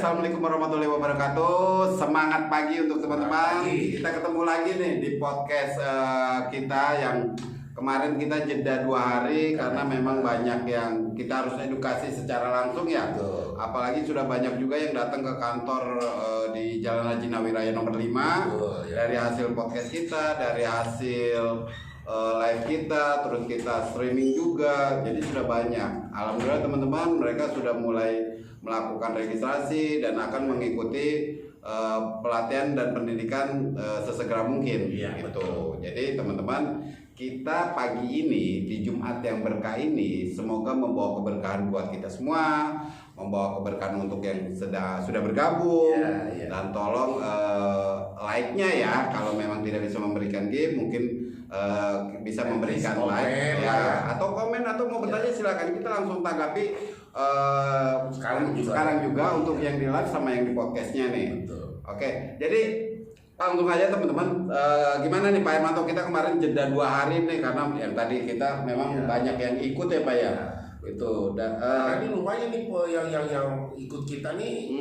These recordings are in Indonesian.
assalamualaikum warahmatullahi wabarakatuh. Semangat pagi untuk teman-teman. Kita ketemu lagi nih di podcast kita yang kemarin kita jeda 2 hari karena memang banyak yang kita harus edukasi secara langsung ya. Apalagi sudah banyak juga yang datang ke kantor di Jalan Haji Nawiraya nomor 5 dari hasil podcast kita, dari hasil live kita, terus kita streaming juga, jadi sudah banyak. Alhamdulillah teman-teman, mereka sudah mulai melakukan registrasi dan akan mengikuti pelatihan dan pendidikan sesegera mungkin. Gitu. Jadi teman-teman, kita pagi ini di Jumat yang berkah ini semoga membawa keberkahan buat kita semua, membawa keberkahan untuk yang sudah bergabung. Dan tolong like-nya ya, kalau memang tidak bisa memberikan gift mungkin bisa memberikan like ya, atau komen atau mau bertanya silakan, kita langsung tanggapi sekarang juga untuk yang di live sama yang di podcastnya nih. Oke, jadi langsung aja teman-teman, gimana nih Pak Hermanto, kita kemarin jeda 2 hari nih karena yang tadi kita memang banyak yang ikut ya Pak ya. Itu dan ini lumayan nih yang ikut kita nih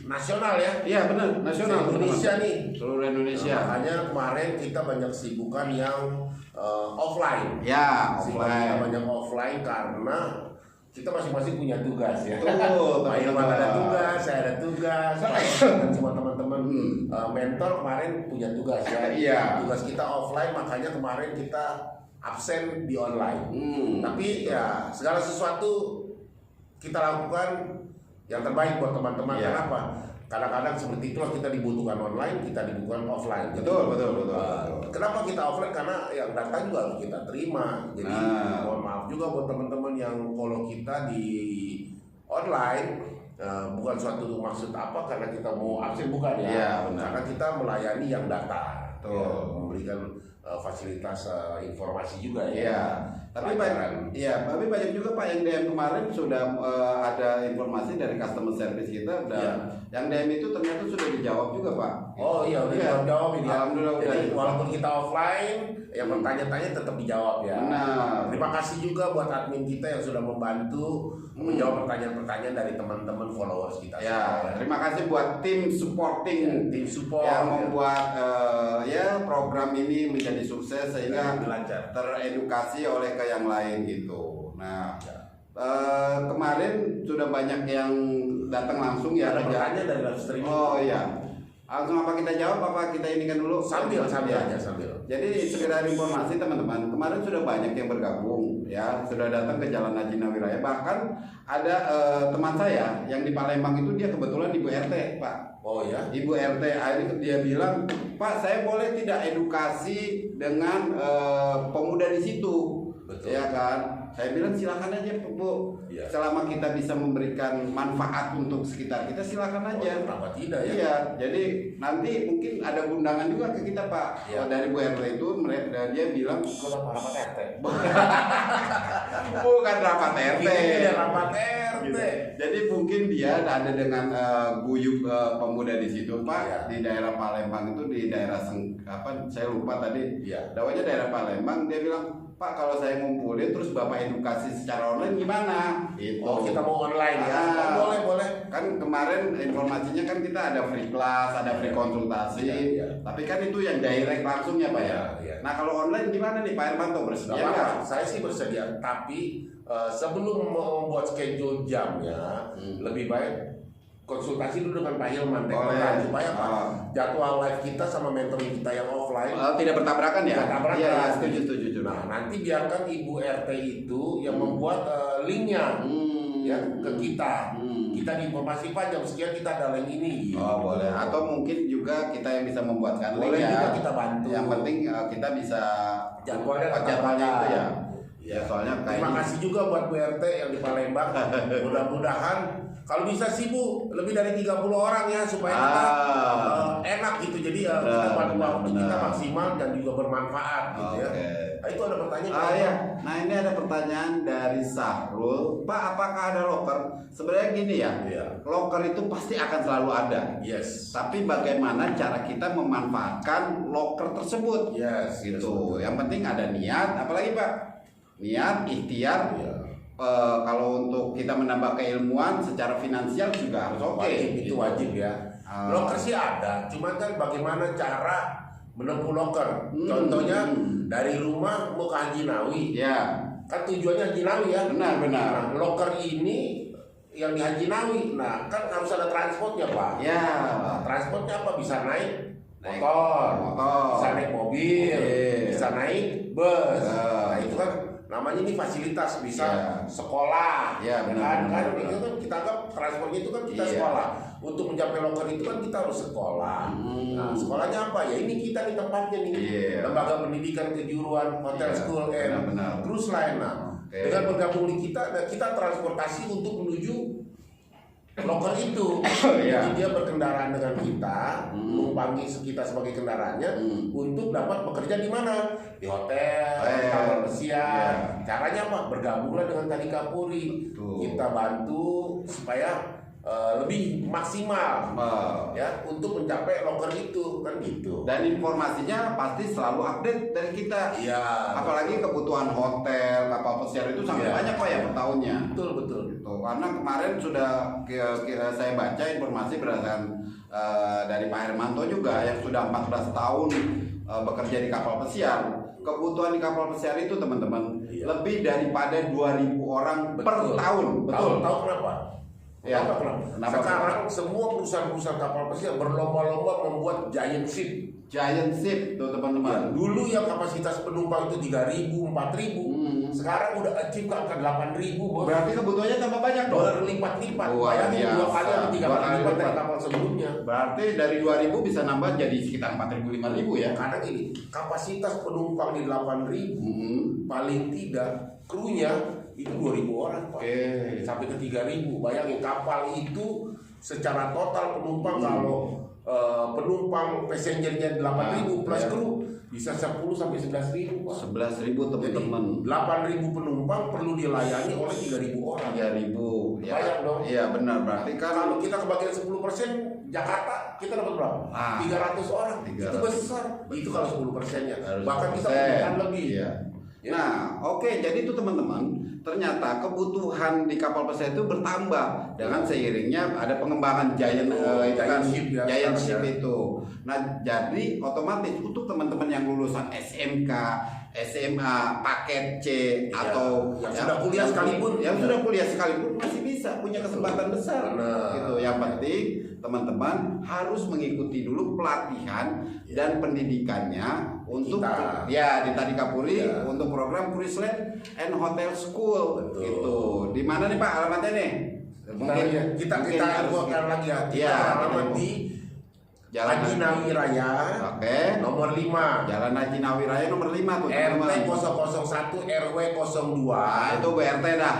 nasional ya. Iya benar, nasional Indonesia teman-teman. nih. Seluruh Indonesia. Makanya kemarin kita banyak sibukan yang offline. Ya, Kita offline. banyak offline karena kita masing-masing punya tugas ya. Betul, Pak Irman ada tugas, saya ada tugas, dan semua teman-teman mentor kemarin punya tugas ya. Iya. Tugas kita offline, makanya kemarin kita absen di online. Tapi ya segala sesuatu kita lakukan yang terbaik buat teman-teman. Kenapa? Kadang-kadang seperti itulah kita dibutuhkan online, kita dibutuhkan offline. Betul. Kenapa kita offline? Karena yang data juga harus kita terima. Jadi mohon maaf juga buat teman-teman yang follow kita di online. Bukan suatu maksud apa karena kita mau absen, bukan ya. Iya, benar. Karena kita melayani yang data, memberikan fasilitas informasi juga ya. Iya. Tapi banyak juga Pak yang DM kemarin sudah ada informasi dari customer service kita dan yang DM itu ternyata sudah dijawab juga Pak. Oh iya, udah dijawab ini. Alhamdulillah. Jadi walaupun kita offline, yang bertanya-tanya tetap dijawab ya. Nah, Terima kasih juga buat admin kita yang sudah membantu menjawab pertanyaan-pertanyaan dari teman-teman followers kita. ya, terima kasih buat tim supporting, tim support yang membuat program ini menjadi sukses sehingga lancar, teredukasi oleh ke yang lain gitu. Nah, kemarin sudah banyak yang datang langsung ya. Ada pertanyaan dari live streaming. Oh iya. Langsung apa kita jawab, apa kita inikan dulu? Sambil. Jadi sekedar informasi teman-teman, kemarin sudah banyak yang bergabung ya, sudah datang ke Jalan Haji Nawiraya. Bahkan ada teman saya yang di Palembang itu, dia kebetulan Ibu RT Pak. Oh ya. Ibu RT, akhirnya dia bilang, Pak saya boleh tidak edukasi dengan pemuda di situ? Betul. Ya kan? Saya bilang silakan aja Bu. Ya. Selama kita bisa memberikan manfaat untuk sekitar kita, silakan aja. Kenapa tidak ya? Iya, jadi nanti mungkin ada undangan juga ke kita Pak. Dari Bu RT itu dia bilang rapat RT. Bukan rapat RT. Ini rapat RT. Gitu. Jadi mungkin dia ada dengan guyub pemuda di situ Pak, di daerah Palembang itu, di daerah saya lupa tadi. Namanya daerah Palembang. Dia bilang, Pak kalau saya ngumpulin terus Bapak edukasi secara online gimana? Gitu. Oh kita mau online ya? Boleh. Kan kemarin informasinya kan kita ada free class, ada free konsultasi. Tapi kan itu yang direct langsung ya Pak ya. Nah kalau online gimana nih Pak Hermanto, bersedia nggak? Saya sih bersedia, tapi sebelum membuat schedule jamnya, lebih baik konsultasi dulu dengan Pak Hilman supaya jadwal live kita sama mentor kita yang offline tidak bertabrakan ya? Iya, setuju. Nah nanti biarkan Ibu RT itu yang membuat linknya ya ke kita. Kita diinformasi Pak jam sekian kita ada link ini. Oh boleh. Atau mungkin juga kita yang bisa membuatkan link boleh ya. Juga kita bantu. Yang penting kita bisa jadwalnya itu ya. Ya soalnya terima kasih juga buat Bu RT yang di Palembang. Mudah-mudahan kalau bisa sih Bu, lebih dari 30 orang ya supaya kita enak gitu. Jadi kita pada waktu kita maksimal dan juga bermanfaat gitu ya. Nah, itu ada pertanyaan. Nah ini ada pertanyaan dari Sahrul, Pak apakah ada locker? Sebenarnya gini ya, locker itu pasti akan selalu ada. Tapi bagaimana cara kita memanfaatkan locker tersebut? Gitu. Yang penting ada niat, apalagi Pak, niat, ikhtiar, kalau untuk kita menambah keilmuan secara finansial juga harus oke. Itu wajib ya. Loker sih ada, cuman kan bagaimana cara menempuh loker. Contohnya dari rumah mau ke Haji Nawi. Ya. Kan tujuannya Haji Nawi ya. Benar. Nah, loker ini yang di Haji Nawi, nah kan harus ada transportnya Pak. Ya. Nah, transportnya apa? Bisa naik motor, bisa naik mobil, bisa naik bus. Nah itu kan namanya ini fasilitas, bisa sekolah. Ya, benar. Kan itu kan kita anggap transportnya itu kan kita sekolah. Untuk mencapai loker itu kan kita harus sekolah. Nah, sekolahnya apa? Ya ini kita di tempatnya nih. Lembaga Pendidikan Kejuruan, Hotel School and Cruise Line. Nah, dengan bergabung di kita transportasi untuk menuju loker itu. Jadi dia berkendaraan dengan kita, menumpangi kita sebagai kendaraannya untuk dapat bekerja di mana? Di hotel, kapal pesiar. Caranya apa? Bergabunglah dengan Tani Kapuri. Kita bantu supaya lebih maksimal ya untuk mencapai loker itu kan gitu. Dan informasinya pasti selalu update dari kita. Iya. Apalagi kebutuhan hotel, kapal pesiar itu sangat banyak Pak ya per tahunnya. Betul. Gitu. Karena kemarin sudah saya baca informasi berdasarkan dari Pak Hermanto juga yang sudah 14 tahun bekerja di kapal pesiar. Kebutuhan di kapal pesiar itu teman-teman lebih daripada 2.000 orang per tahun. Betul. Tahu kenapa? Ya. Kenapa? Sekarang semua perusahaan-perusahaan kapal pesiar berlomba-lomba membuat giant ship. Giant ship tuh teman-teman. Ya, dulu yang kapasitas penumpang itu 3.000, 4.000. Sekarang udah achieve ke angka 8.000, Bos. Berarti kebutuhannya tambah banyak dong. Berlipat-lipat. Bayangin 2 kali atau 3 kali lipat dari kapal sebelumnya. Berarti dari 2.000 bisa nambah jadi sekitar 4.000, 5.000 ya. Karena gini, kapasitas penumpang di 8.000 paling tidak krunya itu 2.000 orang Pak. Sampai ke 3.000. Bayangin kapal itu secara total penumpang kalau penumpang passengernya 8.000 plus kru bisa 10 sampai 11.000 Pak. 11.000 teman-teman. 8.000 penumpang perlu dilayani oleh 3.000 orang. 3.000. Ya. Bayang dong. Iya benar, berarti kan kalau kita kebagian 10% Jakarta kita dapat berapa? 300 orang. 300. Itu besar. Itu kalau 10%-nya. Bahkan kita 10%. butuhkan lebih. Iya. Nah, oke, jadi itu teman-teman, ternyata kebutuhan di kapal pesiar itu bertambah dengan seiringnya ada pengembangan giant ship itu. Nah, jadi otomatis untuk teman-teman yang lulusan SMK, SMA, paket C atau yang sudah kuliah sekalipun masih bisa punya kesempatan besar. Gitu. Yang penting teman-teman harus mengikuti dulu pelatihan dan pendidikannya untuk di Tani Kapuri untuk program Cruise Line and Hotel School. Gitu. Di mana nih Pak alamatnya nih? Mungkin kita buatkan lagi ya. Alamat di Jalan Haji Nawi Raya. Nomor 5. Jalan Haji Nawi Raya nomor 5 tuh. RT 001 RW 02. Itu BRT dah.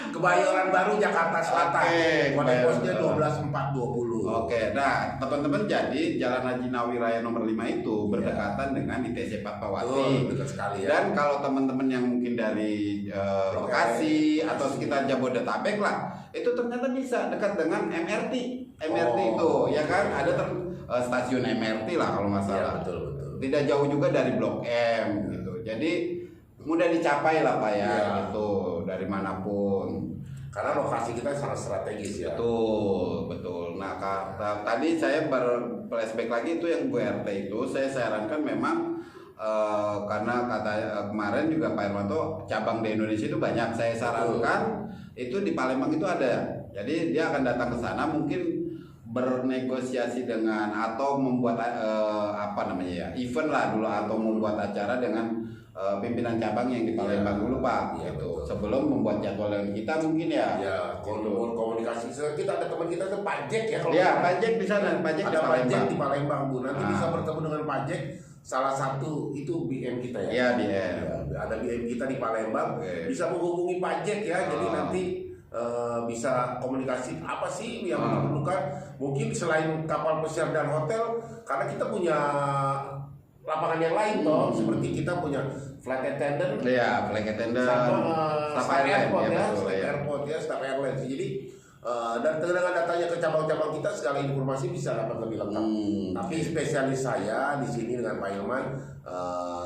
Kebayoran Baru Jakarta Selatan. Kode posnya 12420. Nah teman-teman, jadi Jalan Haji Nawi Raya nomor 5 itu berdekatan dengan ITC Fatmawati. Dekat sekali ya. Dan kalau teman-teman yang mungkin dari Bekasi atau sekitar Jabodetabek lah, itu ternyata bisa dekat dengan MRT itu ya kan, ada stasiun MRT lah kalau nggak salah. Betul. Tidak jauh juga dari Blok M gitu. Jadi mudah dicapai lah Pak ya, gitu dari manapun. Karena lokasi kita sangat strategis ya. Betul. Nah, tadi saya flashback lagi itu yang Bu RT itu saya sarankan memang karena kemarin juga Pak Hermanto cabang di Indonesia itu banyak. Saya sarankan itu di Palembang itu ada. Jadi dia akan datang ke sana mungkin bernegosiasi dengan atau membuat event lah dulu atau membuat acara dengan pimpinan cabang yang di Palembang dulu Pak gitu. Sebelum membuat jadwal yang kita mungkin komunikasi kita ada teman kita tuh Pak Jack ya kalau Pak Jack di sana, Pak Jack di Palembang Bu. Nanti bisa bertemu dengan Pak Jack, salah satu itu BM kita ya. Iya, BM. Ada BM kita di Palembang. Bisa menghubungi Pak Jack ya. Jadi nanti bisa komunikasi apa sih yang diperlukan. Mungkin selain kapal pesiar dan hotel, karena kita punya lapangan yang lain seperti kita punya flight attendant, flight attendant, sama staff airport airline. Jadi Dan dengan datanya ke cabang-cabang kita segala informasi bisa dapat lebih lengkap. Tapi spesialis saya di sini dengan Pak Hilman,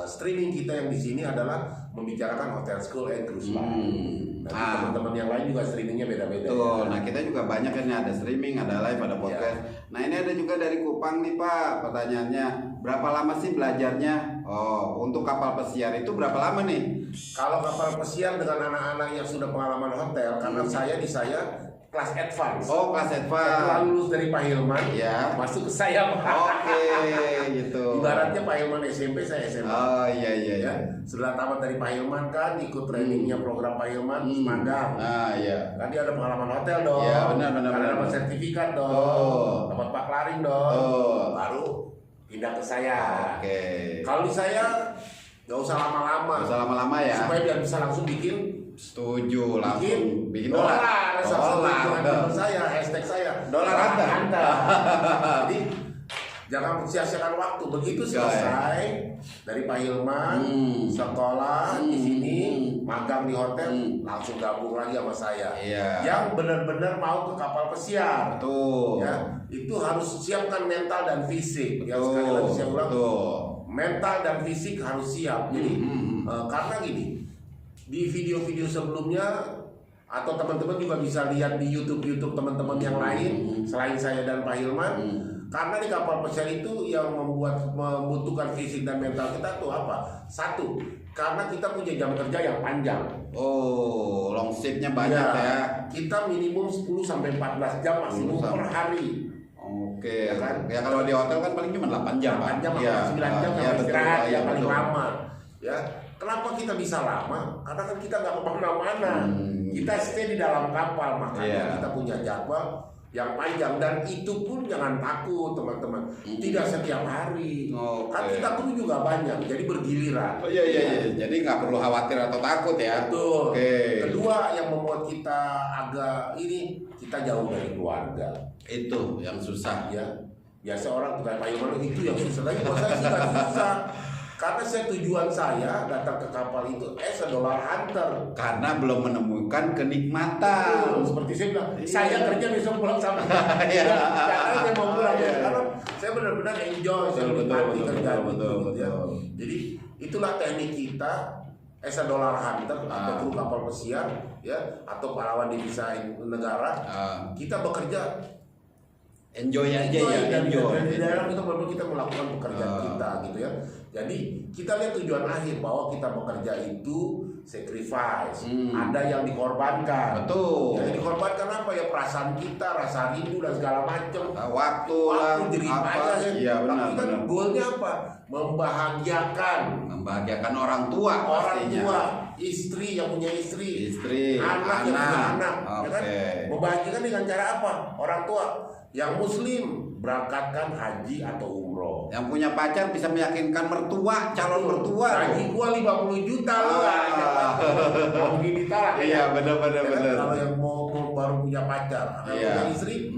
streaming kita yang di sini adalah membicarakan hotel, school, and cruise line. Nanti teman-teman yang lain juga streamingnya beda-beda. Betul. Nah kita juga banyak ini ada streaming, ada live, ada podcast. Nah ini ada juga dari Kupang nih Pak. Pertanyaannya, berapa lama sih belajarnya? Oh, untuk kapal pesiar itu berapa lama nih? Kalau kapal pesiar dengan anak-anak yang sudah pengalaman hotel, karena saya kelas advance. Oh, kelas advance. Setelah lulus dari Pak Hilman, masuk ke saya. Oke, gitu. Ibaratnya Pak Hilman SMP, saya SMA. Oh iya. Setelah tamat dari Pak Hilman kan ikut trainingnya program Pak Hilman, magang. Iya. Kan dia ada pengalaman hotel dong. Iya, benar. Karena dapat sertifikat dong. Dapat paklaring dong. Baru pindah ke saya. Oke. Kalau di saya nggak usah lama-lama. Nggak usah lama-lama ya. Supaya biar bisa langsung bikin. Setuju, langsung bikin dolar. Dolar. Saya, hashtag saya. Dolar Hunter. Jadi jangan sia-siakan waktu. Begitu selesai dari Pak Hilman, sekolah di sini, magang di hotel, langsung gabung lagi sama saya. Yang benar-benar mau ke kapal pesiar. Betul. Ya, itu harus siapkan mental dan fisik. Ya, sekali lagi saya ulang. Mental dan fisik harus siap. Jadi karena gini, di video-video sebelumnya atau teman-teman juga bisa lihat di YouTube teman-teman yang lain selain saya dan Pak Hilman. Karena di kapal pesiar itu yang membutuhkan fisik dan mental kita tuh apa? Satu, karena kita punya jam kerja yang panjang. Oh, long shiftnya banyak ya. Kita minimum 10 sampai 14 jam maksimum per hari. Oke, ya kan? Ya kalau di hotel kan paling cuma 8 jam. 8 jam atau 9 jam istirahat ya paling lama. Ya. Kenapa kita bisa lama? Karena kan kita nggak kemana-mana. Kita stay di dalam kapal, makanya kita punya jadwal yang panjang. Dan itu pun jangan takut teman-teman. Tidak setiap hari. Kan kita kru juga banyak, jadi bergiliran. Oh iya. Jadi nggak perlu khawatir atau takut ya. Betul. Kedua yang membuat kita agak kita jauh dari keluarga. Itu yang susah ya. Biasa orang kayak Pak Hilman itu yang susah. Tapi kalau saya sih nggak susah. Karena tujuan saya datang ke kapal itu as a dollar hunter. Karena belum menemukan kenikmatan. Seperti saya bilang, saya kerja besok pulang sama. Karena saya mau pulang karena saya benar-benar enjoy, saya menikmati kerjaan itu. Jadi itulah teknik kita as a dollar hunter atau kru kapal pesiar ya atau pahlawan divisa negara. Kita bekerja enjoy aja ya, enjoy. Di dalam itu benar kita melakukan pekerjaan kita gitu ya. Jadi kita lihat tujuan akhir bahwa kita bekerja itu sacrifice. Ada yang dikorbankan. Betul. Yang dikorbankan apa ya? Perasaan kita, rasa rindu dan segala macam. Waktu jadi aja ya. Iya benar. Tapi kan goalnya apa? Membahagiakan orang tua. Orang tua, istri yang punya istri, anak yang punya anak. Ya kan? Membahagiakan dengan cara apa? Orang tua yang muslim berangkatkan haji atau umroh. Yang punya pacar bisa meyakinkan mertua, calon mertua. Gaji gua 50 juta loh. Mau gini talak. Iya, benar. Kalau yang mau baru punya pacar, punya istri,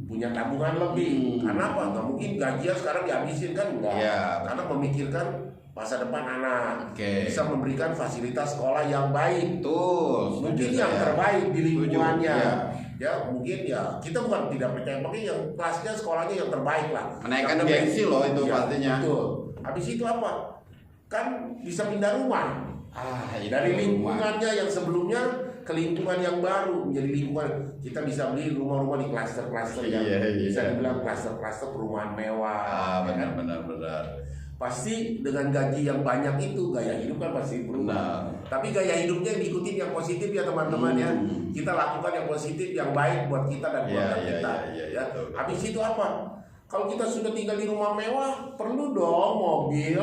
punya tabungan lebih. Karena apa? Nggak mungkin gajian sekarang dihabisin kan enggak. Karena memikirkan masa depan anak. Bisa memberikan fasilitas sekolah yang baik. Tuh, mungkin yang terbaik di lingkungannya. Ya mungkin ya kita bukan tidak percaya, mungkin yang kelasnya sekolahnya yang terbaik lah. Menaikkan gengsi loh itu pastinya. Betul. Habis itu apa? Kan bisa pindah rumah. Dari lingkungannya yang sebelumnya ke lingkungan yang baru, menjadi lingkungan kita bisa beli rumah-rumah di klaster-klaster yang bisa dibilang klaster-klaster perumahan mewah. Benar. Pasti dengan gaji yang banyak itu gaya hidup kan pasti berubah. Tapi gaya hidupnya diikutin yang positif ya teman-teman ya. Kita lakukan yang positif, yang baik buat kita dan keluarga kita. Habis itu apa? Kalau kita sudah tinggal di rumah mewah, perlu dong mobil.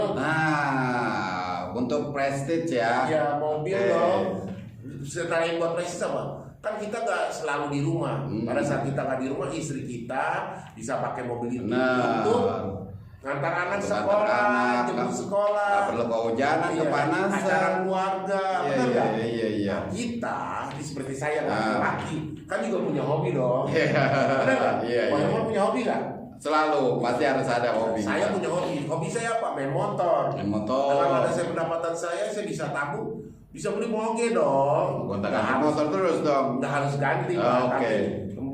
Untuk prestige ya. Ya mobil dong. Setelah yang buat prestige apa? Kan kita nggak selalu di rumah. Pada saat kita nggak di rumah, istri kita bisa pakai mobil itu untuk ngantar anak sekolah, jemput sekolah, nggak perlu kehujanan, kepanasan, acara keluarga, benar nggak? Iya. Kita, seperti saya laki-laki, kan juga punya hobi dong, benar nggak? Orang punya hobi nggak? Selalu, pasti harus ada hobi. Saya punya hobi saya apa? Main motor. Dengan ada saya pendapatan saya bisa tabung, bisa beli moge dong. Gonta-ganti motor terus dong. Nggak harus ganti,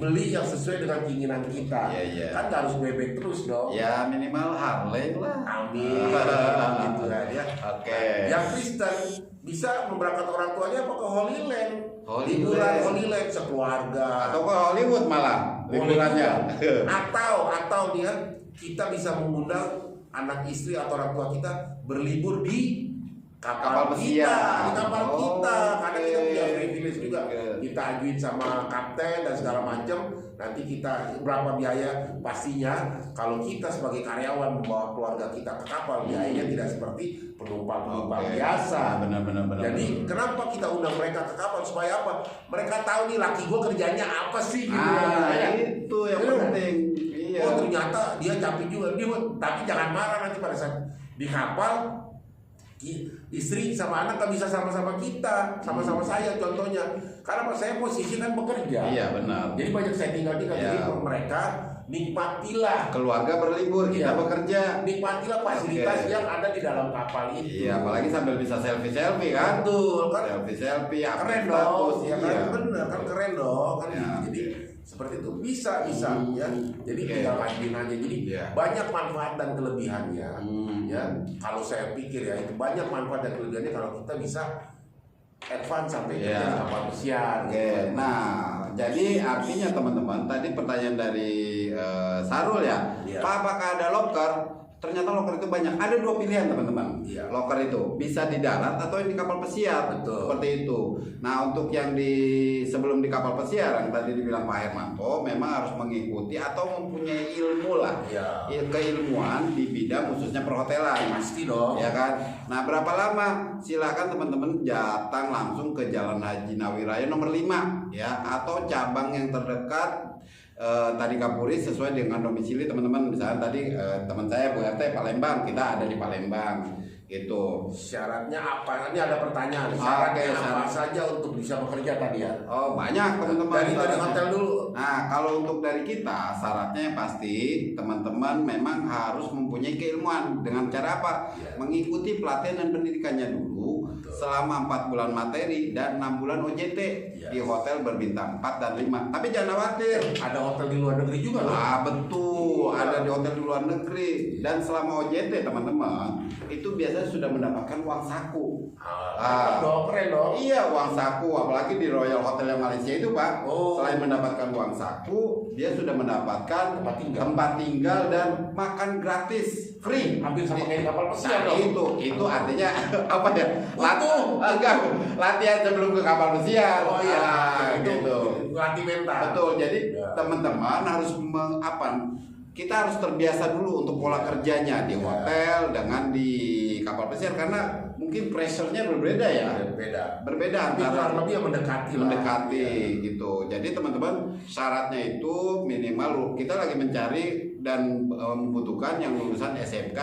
beli yang sesuai dengan keinginan kita. Kan nggak harus bebek terus dong. Ya minimal Harley lah. Amin. Gitu kan ya. Oke. Yang Kristen bisa memberangkat orang tuanya apa ke Holy Land. Liburan Holy Land sekeluarga. Atau ke Hollywood malah liburannya. Atau dia kita bisa mengundang anak istri atau orang tua kita berlibur di kapal kita, karena kita punya privilege juga. Kita ajuin sama kapten dan segala macam. Nanti kita berapa biaya pastinya. Kalau kita sebagai karyawan membawa keluarga kita ke kapal, biayanya tidak seperti penumpang biasa. Benar. Jadi kenapa kita undang mereka ke kapal supaya apa? Mereka tahu nih laki gue kerjanya apa sih? Gitu. Itu yang penting. Iya. Oh ternyata dia capek juga. Tapi jangan marah nanti pada saat di kapal. Istri sama anak gak bisa sama-sama kita, sama-sama saya contohnya. Karena pas saya posisi kan bekerja. Iya benar. Jadi banyak saya tinggal di jadi mereka nikmatilah keluarga berlibur, kita bekerja. Nikmatilah fasilitas yang ada di dalam kapal itu. Iya, apalagi sambil bisa selfie kan. Betul kan. Selfie, keren dong. Ya kan bener kan keren dong kan. Jadi seperti itu bisa ya. Jadi tinggal lanjutin aja. Jadi banyak manfaat dan kelebihannya. Ya, kalau saya pikir ya itu banyak manfaat dan kelebihannya kalau kita bisa advance sampai ke kapal pesiar. Nah, jadi artinya teman-teman tadi pertanyaan dari Sarul ya. Pak, apakah ada locker? Ternyata locker itu banyak. Ada dua pilihan teman-teman. Locker itu bisa di darat atau di kapal pesiar. Betul. Seperti itu. Nah untuk yang sebelum di kapal pesiar yang tadi dibilang Pak Hermanto, memang harus mengikuti atau mempunyai ilmu lah. Keilmuan di bidang khususnya perhotelan. Pasti dong. Ya kan. Nah berapa lama? Silakan teman-teman datang langsung ke Jalan Haji Nawiraya nomor 5 ya, atau cabang yang terdekat tadi Kapuri sesuai dengan domisili teman-teman. Misalnya tadi teman saya Bu RT Palembang, kita ada di Palembang gitu. Syaratnya apa? Ini ada pertanyaan. Syaratnya apa saja untuk bisa bekerja tadi ya? Oh banyak teman-teman. Dari hotel dulu. Nah kalau untuk dari kita syaratnya pasti teman-teman memang harus mempunyai keilmuan. Dengan cara apa? Mengikuti pelatihan dan pendidikannya dulu selama 4 bulan materi dan 6 bulan OJT di hotel berbintang 4 dan 5. Tapi jangan khawatir, ada hotel di luar negeri juga loh. Betul, ada di hotel di luar negeri. Dan selama OJT teman-teman itu biasanya sudah mendapatkan uang saku. Keren dong. Iya, uang saku, apalagi di Royal Hotel yang Malaysia itu Pak. Selain mendapatkan uang saku, dia sudah mendapatkan tempat tinggal dan makan gratis, free. Hampir sama kayak kapal pesiar dong. Itu artinya apa ya? Latihan sebelum ke kapal pesiar. Gitu. Latih mental. Betul. Jadi teman-teman harus kita harus terbiasa dulu untuk pola kerjanya di hotel dengan di kapal pesiar, karena mungkin pressure-nya berbeda ya. Berbeda antara lebih mendekati gitu. Jadi teman-teman syaratnya itu minimal kita lagi mencari dan membutuhkan yang lulusan SMK,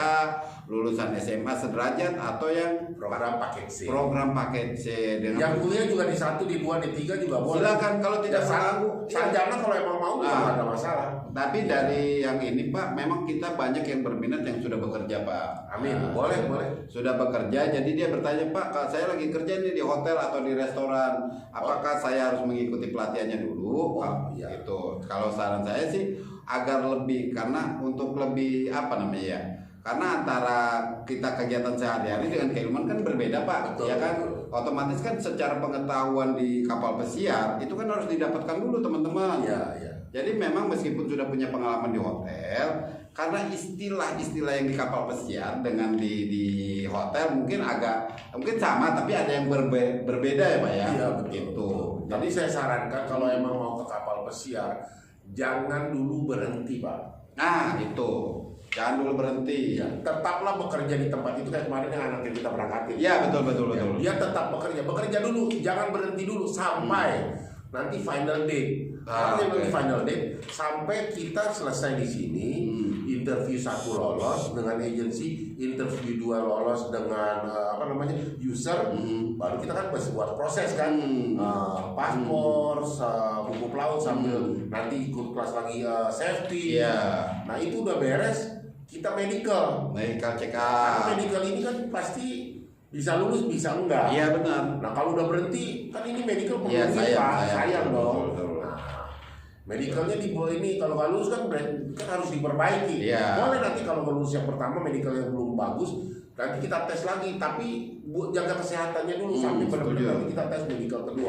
lulusan SMA sederajat atau yang program paket C. Dengan yang kuliah juga di 1, di 2, di 3 juga boleh. Silakan kalau tidak mengganggu. Sarjana kalau emang mau nggak ada masalah. Tapi dari yang ini Pak, memang kita banyak yang berminat yang sudah bekerja Pak. Amin. Boleh. Sudah bekerja, jadi dia bertanya, Pak, saya lagi kerja nih di hotel atau di restoran, apakah saya harus mengikuti pelatihannya dulu? Gitu. Kalau saran saya sih agar lebih, karena untuk lebih karena antara kita kegiatan sehari-hari dengan keilmuan kan berbeda Pak. Betul, ya kan? Otomatis kan secara pengetahuan di kapal pesiar itu kan harus didapatkan dulu teman-teman. Jadi memang meskipun sudah punya pengalaman di hotel, karena istilah-istilah yang di kapal pesiar dengan di hotel mungkin sama, tapi ada yang berbeda ya Pak ya. Begitu. Tapi saya sarankan kalau emang mau ke kapal pesiar, jangan dulu berhenti Pak. Nah itu, jangan dulu berhenti. Tetaplah bekerja di tempat itu kayak kemarin yang anak kita berangkatin. Iya betul. Dia tetap bekerja dulu, jangan berhenti dulu sampai nanti final date. Nanti final date sampai kita selesai di sini. Interview 1 lolos dengan agensi, interview 2 lolos dengan user, baru kita kan masih buat proses kan, paspor, buku pelaut sambil nanti ikut kelas lagi safety. Nah itu udah beres, kita medical check up. Medical ini kan pasti bisa lulus bisa enggak. Iya benar. Nah kalau udah berhenti kan ini medical sayang dong. Medicalnya di ini kalau nggak lulus kan harus diperbaiki. Boleh nanti kalau lulus yang pertama medical yang belum bagus, nanti kita tes lagi. Tapi jaga kesehatannya dulu sampai benar-benar nanti kita tes medical kedua.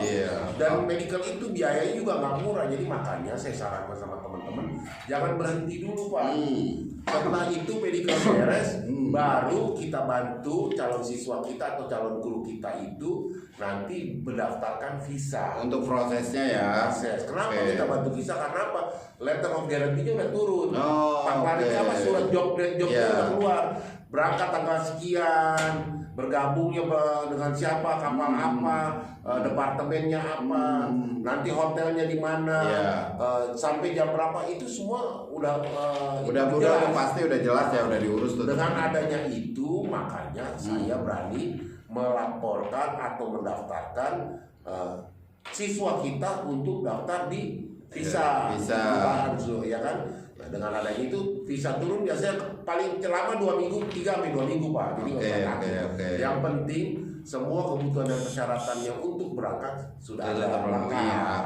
Dan medical itu biayanya juga nggak murah. Jadi makanya saya sarankan sama teman-teman jangan berhenti dulu Pak. Setelah itu medical beres, baru kita bantu calon siswa kita atau calon guru kita itu nanti mendaftarkan visa. Untuk prosesnya ya. Kenapa kita bantu visa? Karena apa? Letter of guarantee-nya udah turun. Surat jobnya udah keluar. Berangkat tanggal sekian, bergabungnya dengan siapa, kapal apa, departemennya apa, nanti hotelnya di mana, sampai jam berapa, itu semua udah pasti udah jelas ya, udah diurus tuh. Dengan adanya itu makanya saya berani melaporkan atau mendaftarkan siswa kita untuk daftar di visa. Ya kan? Nah, dengan adanya itu visa turun biasanya paling lama 2 minggu, 3 sampai 2 minggu Pak. Jadi yang penting semua kebutuhan dan persyaratannya untuk berangkat sudah ada lengkap.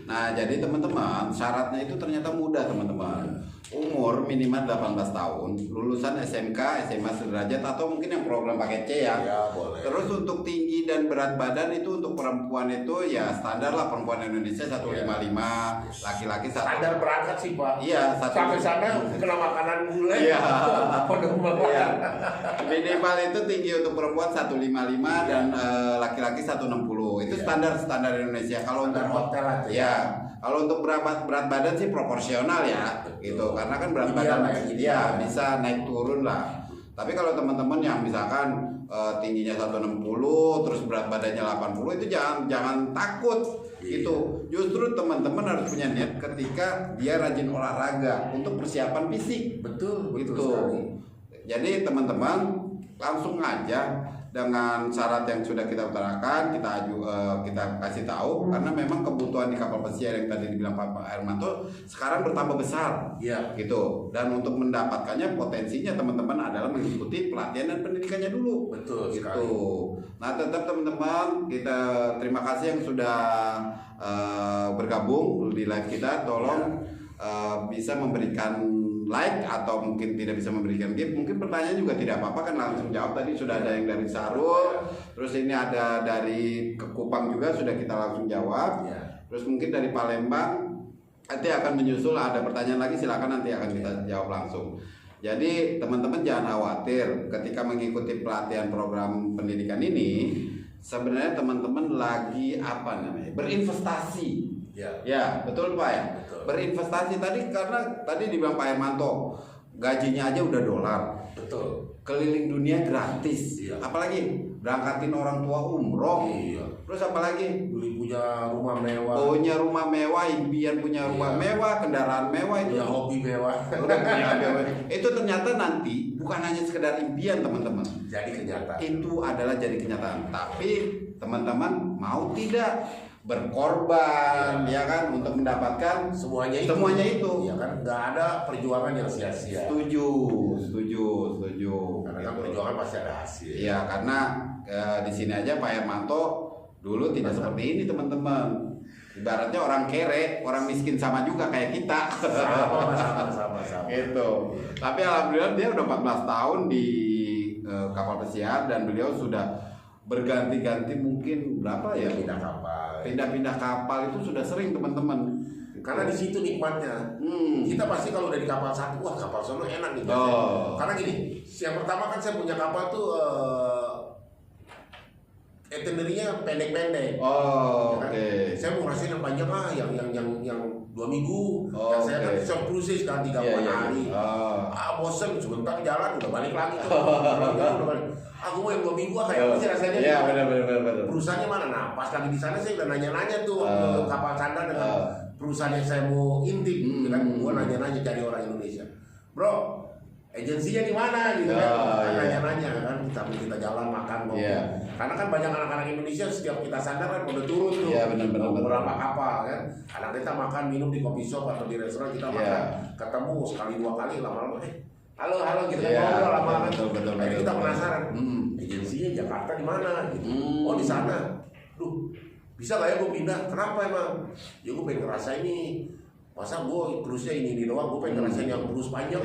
Nah, jadi teman-teman, syaratnya itu ternyata mudah teman-teman. Umur minimal 18 tahun, lulusan SMK, SMA sederajat atau mungkin yang program paket C ya. Boleh. Terus untuk tinggi dan berat badan itu untuk perempuan itu ya standar lah, perempuan Indonesia 155, laki-laki 1. Standar berangkat sih Pak. Sampai sana kena makanan bule. Minimal itu tinggi untuk perempuan 155 dan laki-laki 160. Itu standar Indonesia. Kalau untuk hotel aja. Kalau untuk berat badan sih proporsional ya, gitu. Karena kan berat badan bisa naik turun lah. Tapi kalau teman-teman yang misalkan tingginya 160 terus berat badannya 80 itu jangan takut. Gitu. Justru teman-teman harus punya niat ketika dia rajin olahraga untuk persiapan fisik. Betul gitu. Sekali. Jadi teman-teman langsung aja dengan syarat yang sudah kita utarakan, kita kasih tahu karena memang kebutuhan di kapal pesiar yang tadi dibilang Pak Hermanto sekarang bertambah besar, gitu. Dan untuk mendapatkannya potensinya teman-teman adalah mengikuti pelatihan dan pendidikannya dulu. Betul gitu. sekali. Nah, tetap teman-teman kita terima kasih yang sudah bergabung di live kita. Tolong bisa memberikan like atau mungkin tidak bisa memberikan gift, mungkin pertanyaan juga tidak apa-apa kan langsung jawab. Tadi sudah ada yang dari Sarul, terus ini ada dari Kupang juga sudah kita langsung jawab, terus mungkin dari Palembang nanti akan menyusul ada pertanyaan lagi, silakan nanti akan kita jawab langsung. Jadi teman-teman jangan khawatir ketika mengikuti pelatihan program pendidikan ini, sebenarnya teman-teman lagi berinvestasi. Ya betul Pak ya. Berinvestasi karena tadi dibilang Pak Hermanto gajinya aja udah $. Betul. Keliling dunia gratis. Apalagi berangkatin orang tua umroh. Terus apalagi punya rumah mewah. Punya rumah mewah, impian punya rumah mewah, kendaraan mewah itu. Punya hobi mewah. Itu ternyata nanti bukan hanya sekedar impian teman-teman. Jadi kenyataan. Itu adalah jadi kenyataan. Tapi teman-teman mau tidak berkorban ya kan untuk mendapatkan semuanya itu ya kan, nggak ada perjuangan yang sia-sia. Setuju Karena kan perjuangan pasti ada hasil. Iya, karena di sini aja Pak Hermanto dulu tidak seperti ini teman-teman. Ibaratnya orang kere, orang miskin sama juga kayak kita. Sama. Gitu. Tapi alhamdulillah dia udah 14 tahun di kapal pesiar dan beliau sudah berganti-ganti mungkin berapa ya pindah-pindah kapal itu sudah sering teman-teman. Karena di situ nikmatnya. Kita pasti kalau udah di kapal satu, wah kapal sono enak nih. Karena gini, yang pertama kan saya punya kapal tuh itinerary-nya pendek-pendek. Saya mau ngerasain yang panjang yang 2 minggu. Saya kan short cruise kan 3 hari. Bosen sebentar jalan udah balik lagi. Aku mau yang 2 minggu kayak apa sih rasanya? Iya benar. Perusahaannya mana? Nah pas lagi di sana saya udah nanya-nanya tuh kapal sandar dengan perusahaan yang saya mau intip, kan? Gua nanya-nanya cari orang Indonesia. Bro, agensinya di mana gitu kan? Nanya-nanya kan, sambil kita jalan makan ngobrol. Karena kan banyak anak-anak Indonesia setiap kita sandar kan udah turun tuh. Beberapa kapal kan. Kadang kita makan minum di coffee shop atau di restoran kita makan, ketemu sekali 2 kali lama-lama halo gitu kan ngobrol lama-lama. Jadi kita penasaran. Agensinya Jakarta di mana gitu. Oh di sana. Duh, bisa gak ya gue pindah? Kenapa emang? Ya gue pengen ngerasain nih masa gue cruise-nya ini doang, gue pengen ngerasain yang cruise panjang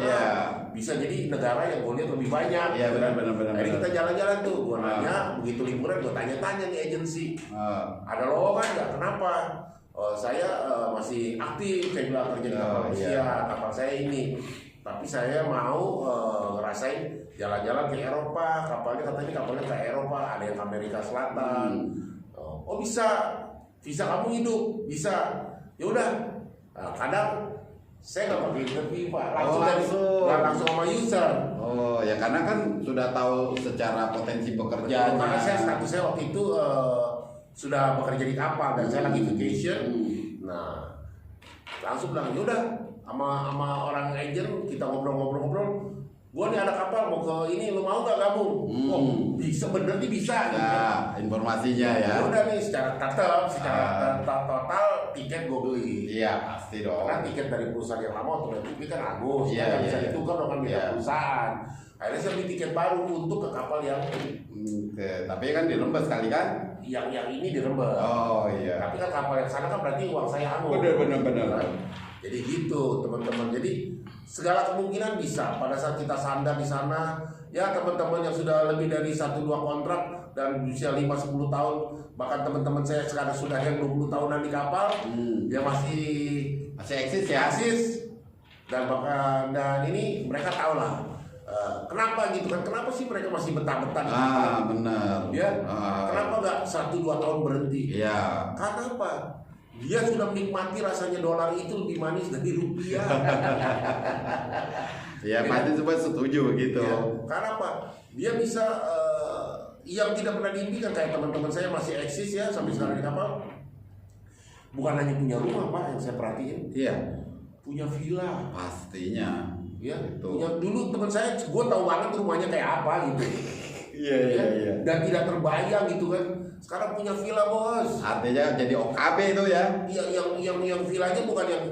bisa jadi negara yang gue lihat lebih banyak. Benar. Jadi kita jalan-jalan tuh, gue nanya begitu liburan gue tanya-tanya nih agensi, ada lowongan nggak? Kenapa? Saya masih aktif, saya bilang kerja di kapal pesiar, kapal saya ini, tapi saya mau ngerasain jalan-jalan ke Eropa, kapalnya ke Eropa, ada yang ke Amerika Selatan. Oh bisa kamu hidup, bisa. Ya udah. Nah, kadang saya nggak pakai interview Pak, langsung sama user. Oh ya, karena kan sudah tahu secara potensi pekerjaan. Karena status saya waktu itu sudah bekerja di kapal dan saya lagi vacation. Nah langsung bilang yaudah sama orang agent kita ngobrol. Gua nih ada kapal mau ke ini, lu mau nggak gabung? Bisa, bener nih bisa. Ya, informasinya ya. Udah nih secara total tiket gue beli. Iya pasti dong. Karena tiket dari perusahaan yang lama otomatis kan Agus, nggak bisa ditukar dengan beda perusahaan. Akhirnya saya beli tiket baru untuk ke kapal yang. Tapi kan di Rembes kali kan? Yang ini di Rembes. Oh iya. Tapi kan kapal yang sana kan berarti uang saya hangus. Bener. Jadi gitu teman-teman. Jadi segala kemungkinan bisa pada saat kita sandar di sana. Ya teman-teman yang sudah lebih dari 1-2 kontrak dan usia 5-10 tahun, bahkan teman-teman saya sekarang sudah yang 20 tahunan di kapal, ya masih eksis ya. Eksis. Dan ini mereka tahu lah kenapa gitu kan, kenapa sih mereka masih betah-betah di kapal. Benar. Ya, kenapa nggak 1-2 tahun berhenti? Iya. Karena apa? Dia sudah menikmati rasanya dolar itu lebih manis dari rupiah. Ya pasti semua setuju gitu. Ya, karena apa? Dia bisa yang tidak pernah diimpikan, kayak teman-teman saya masih eksis ya sampai sekarang di kapal. Bukan hanya punya rumah Pak yang saya perhatiin. Iya. Punya villa. Pastinya. Ya. Gitu. Punya dulu teman saya, gue tahu banget rumahnya kayak apa gitu. Iya. Dan tidak terbayang gitu kan. Sekarang punya villa bos. Artinya jadi OKB itu ya? Yang villanya bukan yang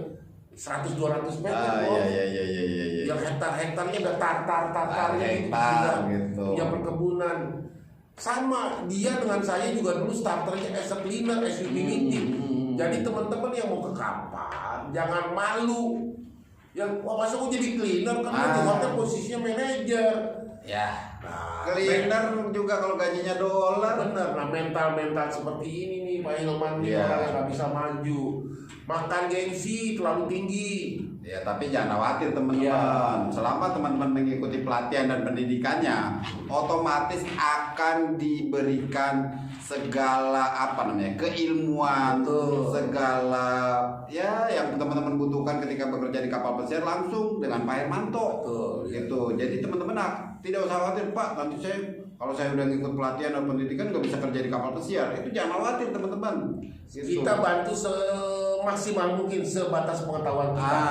100-200 meter bos. Iya. Yang hektar-hektarnya udah tartarnya gitu. Punya perkebunan. Sama dia dengan saya juga dulu starternya as a cleaner, as utility. Jadi teman-teman yang mau ke kapal jangan malu. Yang masa gue jadi cleaner kan di hotel posisinya manajer. Ya. Cleaner juga kalau gajinya dolar. Bener. Nah mental seperti ini nih Pak Hilman nih, orang yang nggak bisa maju, makan gengsi terlalu tinggi. Ya tapi jangan khawatir teman-teman. Selama teman-teman mengikuti pelatihan dan pendidikannya, otomatis akan diberikan segala keilmuan, segala ya yang teman-teman butuhkan ketika bekerja di kapal pesiar langsung dengan Pak Hermanto. Gitu. Jadi teman-teman tidak usah khawatir Pak, nanti kalau saya udah ngikut pelatihan dan pendidikan nggak bisa kerja di kapal pesiar. Itu jangan khawatir teman-teman. Gitu. Kita bantu semaksimal mungkin sebatas pengetahuan kita.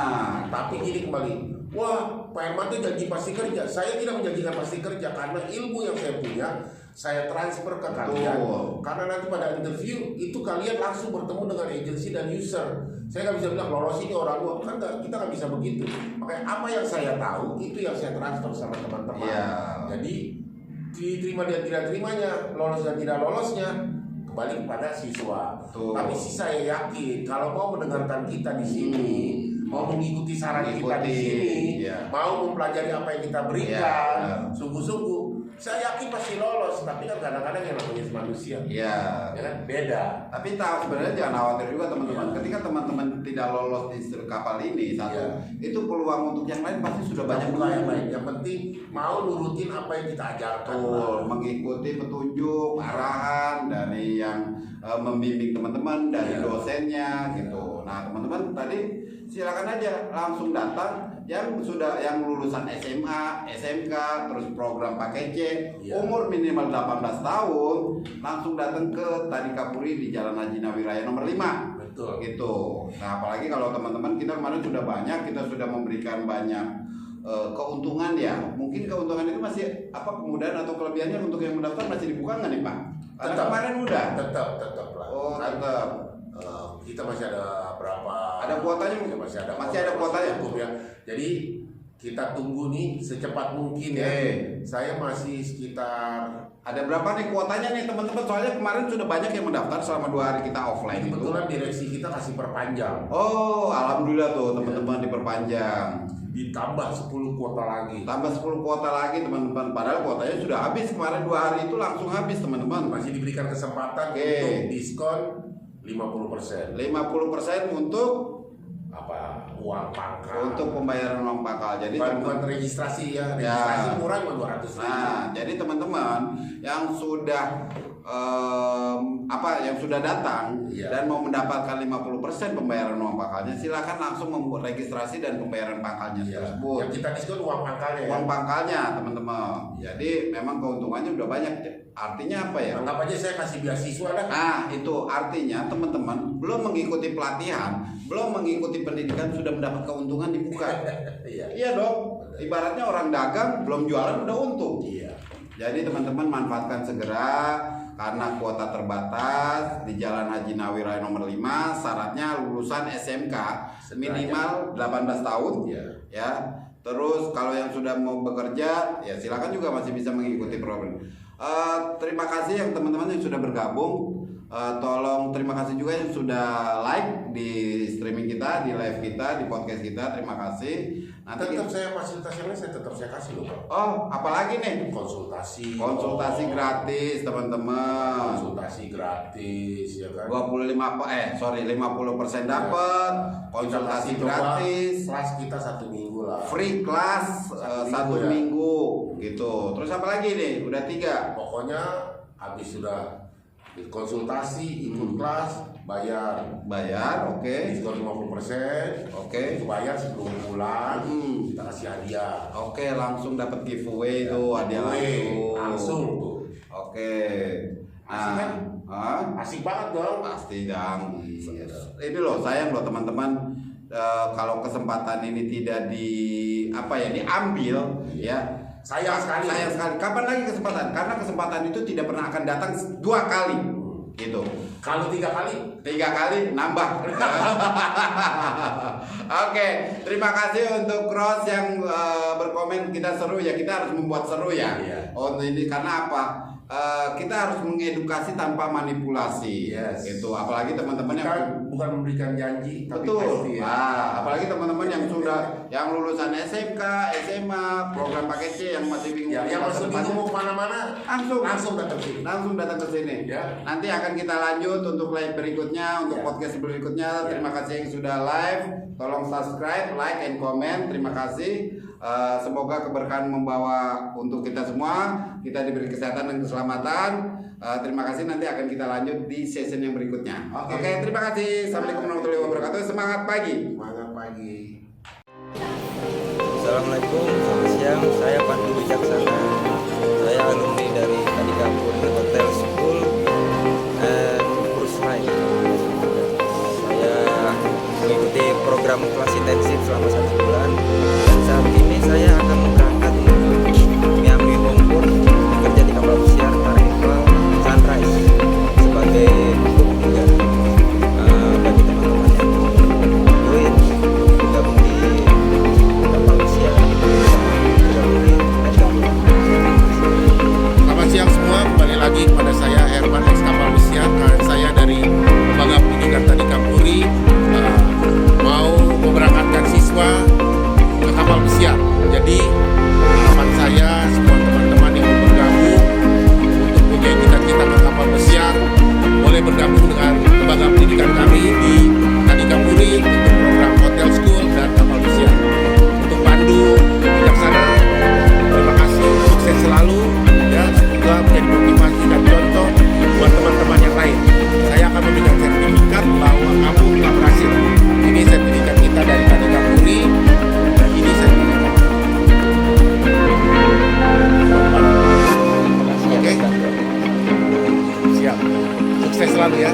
Tapi ini kembali, wah Pak Hermanto janji pasti kerja. Saya tidak menjanjikan pasti kerja karena ilmu yang saya punya saya transfer ke kalian. Karena nanti pada interview itu kalian langsung bertemu dengan agensi dan user. Saya nggak bisa bilang lolos ini orang gua, kan kita nggak bisa begitu. Makanya apa yang saya tahu itu yang saya transfer sama teman-teman. Jadi diterima dan tidak terimanya, lolos dan tidak lolosnya kembali kepada siswa. Tapi sih saya yakin kalau mau mendengarkan kita di sini, mau mengikuti saran kita di sini, mau mempelajari apa yang kita berikan, sungguh-sungguh saya yakin pasti lolos. Tapi kan kadang-kadang yang namanya manusia, ya kan beda. Tapi sebenarnya jangan khawatir juga teman-teman. Ketika teman-teman tidak lolos di kapal ini itu peluang untuk yang lain pasti sudah banyak yang baik. Yang penting mau nurutin apa yang kita ajarkan. Mengikuti petunjuk, arahan dari yang membimbing teman-teman, dari dosennya gitu. Nah teman-teman tadi silakan aja langsung datang yang lulusan SMA, SMK, terus program paket C, umur minimal 18 tahun, langsung datang ke Tani Kapuri di Jalan Haji Nawi Raya nomor 5. Betul. Gitu. Nah, apalagi kalau teman-teman kita kemarin sudah banyak, kita sudah memberikan banyak keuntungan ya. Mungkin keuntungan itu masih kemudahan atau kelebihannya untuk yang mendaftar masih dibuka nggak nih Pak? Karena kemarin udah. Tetap lah. Oh, tetap. Kita masih ada berapa? Ada kuotanya? Masih ada kuotanya. Ya. Jadi kita tunggu nih secepat mungkin ya. Saya masih sekitar ada berapa nih kuotanya nih teman-teman? Soalnya kemarin sudah banyak yang mendaftar selama 2 hari kita offline itu. kebetulan direksi kita kasih perpanjang. Oh, alhamdulillah tuh teman-teman diperpanjang. Ditambah 10 kuota lagi. Tambah 10 kuota lagi teman-teman. Padahal kuotanya sudah habis kemarin 2 hari itu langsung habis teman-teman. Masih diberikan kesempatan untuk diskon 50%. 50% untuk Apa? Uang pangkal. untuk pembayaran uang pangkal. Jadi buat registrasi ya. Registrasi murah cuma 200.000. Nah, jadi teman-teman yang sudah yang sudah datang dan mau mendapatkan 50% pembayaran uang pangkalnya, silakan langsung membuat registrasi dan pembayaran pangkalnya tersebut. Yang kita diskon uang pangkalnya. Uang pangkalnya, teman-teman. Jadi memang keuntungannya udah banyak. Artinya apa ya? Anggap aja saya kasih beasiswa dah. Nah, itu artinya teman-teman belum mengikuti pelatihan, belum mengikuti pendidikan sudah mendapat keuntungan dibuka. Iya dong. Ibaratnya orang dagang belum jualan udah untung. Iya. Jadi teman-teman manfaatkan segera karena kuota terbatas di Jalan Haji Nawawi Raya nomor 5, syaratnya lulusan SMK minimal 18 tahun ya. Terus kalau yang sudah mau bekerja ya silakan juga masih bisa mengikuti program. Terima kasih yang teman-teman yang sudah bergabung. Tolong terima kasih juga yang sudah like di streaming kita, di live kita, di podcast kita. Terima kasih. Nanti tetap saya fasilitas yang lain saya kasih loh Pak. Oh, apalagi nih? Konsultasi Gratis teman-teman. Konsultasi gratis ya kan. 50% dapat. Konsultasi gratis. Kelas kita 1 minggu lah. Free class 1 minggu gitu. Terus apa lagi nih? Udah 3. Pokoknya habis sudah konsultasi, ikut kelas, bayar, oke. Diskon 50%, oke. Itu bayar sebelum pulang, kita kasih hadiah. Oke, langsung dapat giveaway tuh, hadiah langsung tuh. Oke. Asik kan? Asik banget dong. Pasti dong. Ini loh sayang loh teman-teman. Kalau kesempatan ini tidak diambil ya. Sayang sekali. Kapan lagi kesempatan? Karena kesempatan itu tidak pernah akan datang 2 kali. Gitu. Kalau 3 kali? 3 kali nambah. Oke, terima kasih untuk Cross yang berkomen kita seru ya. Kita harus membuat seru ya. Oh ini karena apa? Kita harus mengedukasi tanpa manipulasi. Gitu. Apalagi teman-teman yang bukan memberikan janji, tapi betul. Pasti ya. Apalagi teman-teman yang sudah yang lulusan SMK, SMA, program paket C yang masih bingung. Yang masih bingung mau kemana-mana, langsung datang ke sini. Ya. Nanti akan kita lanjut untuk live berikutnya, untuk podcast berikutnya. Terima kasih yang sudah live. Tolong subscribe, like, and comment. Terima kasih. Semoga keberkahan membawa untuk kita semua. Kita diberi kesehatan dan keselamatan. Terima kasih. Nanti akan kita lanjut di session yang berikutnya. Oke, terima kasih. Assalamualaikum warahmatullahi wabarakatuh. Semangat pagi. Assalamualaikum, selamat siang. Saya Pandu Wijaksana. Saya alumni dari Tadika Puri Hotel School and Cruise Line. Saya mengikuti program kelas intensif selama 1 bulan. Dan saat ini saya akan berangkat mengambil lumpur bekerja di kapal pesiar Carnival Sunrise sebagai kru 3. Bagi teman-teman yang join gabung di kapal pesiar Selamat siang semua, kembali lagi kepada saya Herman X Kapal Pesiar. Saya dari Lembaga Pendidikan Tadika Puri mau memberangkatkan siswa ke kapal pesiar. Jadi harapan saya semua teman-teman yang mau bergabung untuk punya cita-cita ke kapal pesiar boleh bergabung dengan lembaga pendidikan kami di Tadika Puri untuk program Hotel School dan kapal pesiar. Untuk Pandu Wijaksana, terima kasih, sukses selalu ya, semoga menjadi motivasi dan contoh buat teman-teman yang lain. Saya akan memberikan sertifikat bahwa kamu telah berhasil. Ini sertifikat kita dari Tadika Puri dan ini sertifikat. Oke, siap. Sukses selalu ya.